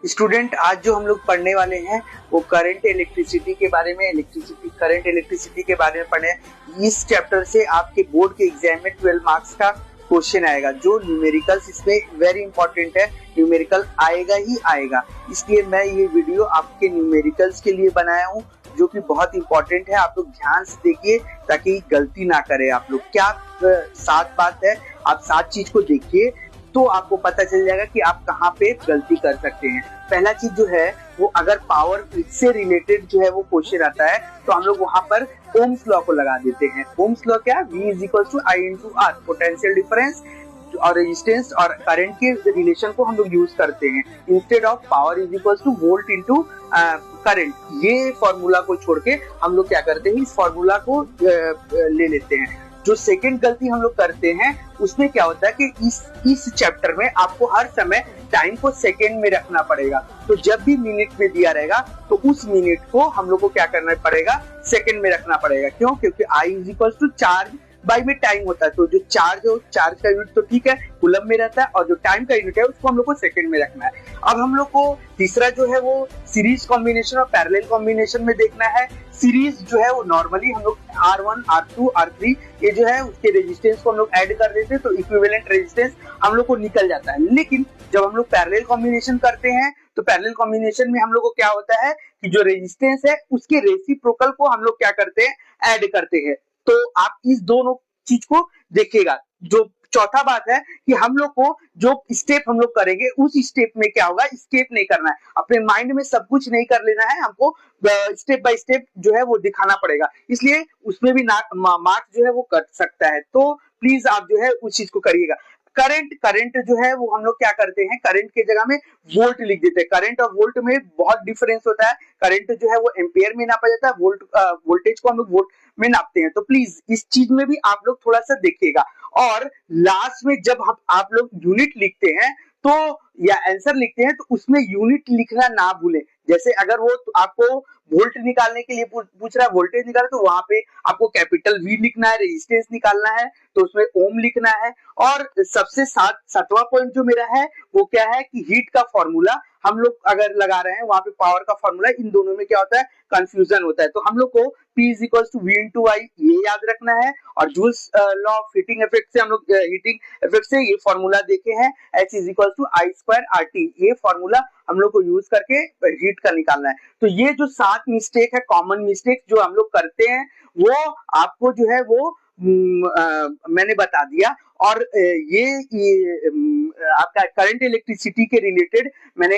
Student, आज जो हम लोग पढ़ने वाले हैं वो करंट इलेक्ट्रिसिटी के बारे में करंट इलेक्ट्रिसिटी के बारे में पढ़े हैं। इस चैप्टर से आपके बोर्ड के एग्जाम में 12 मार्क्स का क्वेश्चन आएगा, जो न्यूमेरिकल्स इसमें वेरी इंपॉर्टेंट है। न्यूमेरिकल आएगा ही आएगा, इसलिए मैं ये वीडियो आपके न्यूमेरिकल्स के लिए बनाया हूँ, जो कि बहुत इंपॉर्टेंट है। आप लोग ध्यान से देखिए ताकि गलती ना करें आप लोग। क्या सात बात है, आप सात चीज को देखिए तो आपको पता चल जाएगा कि आप कहाँ पे गलती कर सकते हैं। पहला चीज जो है वो, अगर पावर से रिलेटेड जो है वो क्वेश्चन आता है तो हम लोग वहां पर ओम्स लॉ को लगा देते हैं। ओम्स लॉ क्या? V is equal to I into R। Potential difference और रेजिस्टेंस और करंट के रिलेशन को हम लोग यूज करते हैं instead of power is equal to volt into current. ये फॉर्मूला को छोड़ के हम लोग क्या करते हैं, इस फॉर्मूला को ले लेते हैं। जो सेकंड गलती हम लोग करते हैं उसमें क्या होता है कि इस चैप्टर में आपको हर समय टाइम को सेकंड में रखना पड़ेगा। तो जब भी मिनट में दिया रहेगा तो उस मिनट को हम लोग को क्या करना पड़ेगा, सेकंड में रखना पड़ेगा। क्यों? क्योंकि I is equal to charge by में टाइम होता है। तो जो चार्ज का यूनिट तो ठीक है कूलम में रहता है, और जो टाइम का यूनिट है उसको हम लोग को सेकंड में रखना है। अब हम लोग को तीसरा जो है वो सीरीज कॉम्बिनेशन और पैरेलल कॉम्बिनेशन में देखना है। सीरीज जो है वो नॉर्मली हम लोग R1, R2, R3 ये जो है उसके रेजिस्टेंस को हम लोग ऐड कर देते हैं तो इक्विवेलेंट रेजिस्टेंस हम लोग को निकल जाता है। लेकिन जब हम लोग पैरेलल कॉम्बिनेशन करते हैं तो पैरेलल कॉम्बिनेशन में हम लोग को क्या होता है कि जो रेजिस्टेंस है उसके रेसिप्रोकल को हम लोग क्या करते हैं, ऐड करते हैं। तो आप इस दोनों चीज को देखिएगा। जो चौथा बात है कि हम लोग को जो स्टेप हम लोग करेंगे उस स्टेप में क्या होगा, स्केप नहीं करना है। अपने माइंड में सब कुछ नहीं कर लेना है, हमको स्टेप बाय स्टेप जो है वो दिखाना पड़ेगा। इसलिए उसमें भी मार्क्स जो है वो कट सकता है। तो प्लीज आप जो है उस चीज को करिएगा। करंट जो है वो हम लोग क्या करते हैं, करंट के जगह में वोल्ट लिख देते हैं। करंट और वोल्ट में बहुत डिफरेंस होता है। करंट जो है वो एम्पियर में नापा जाता है, वोल्टेज को हम लोग वोल्ट में नापते हैं। तो प्लीज इस चीज में भी आप लोग थोड़ा सा देखिएगा। और लास्ट में जब आप लोग यूनिट लिखते हैं तो या आंसर लिखते हैं तो उसमें यूनिट लिखना ना भूलें। जैसे अगर वो आपको वोल्ट निकालने के लिए पूछ रहा है, वोल्टेज निकाले, तो वहां पे आपको कैपिटल V लिखना है। रेजिस्टेंस निकालना है तो उसमें ओम लिखना है। और सबसे सातवां पॉइंट जो मेरा है वो क्या है कि हीट का फॉर्मूला हम लोग अगर लगा रहे हैं वहां पे पावर का फॉर्मूला, इन दोनों में क्या होता है, कंफ्यूजन होता है। तो हम लोग को P is equal to V into I ये याद रखना है। और Joule's law of heating effect से हम लोग हीटिंग इफेक्ट से ये फॉर्मूला देखे हैं, H is equal to I square RT। ये फॉर्मूला हम लोग को यूज करके हीट का निकालना है। तो ये जो 7 मिस्टेक है, कॉमन मिस्टेक जो हम लोग करते हैं, वो आपको जो है वो मैंने बता दिया। और ये आपका करंट इलेक्ट्रिसिटी के रिलेटेड मैंने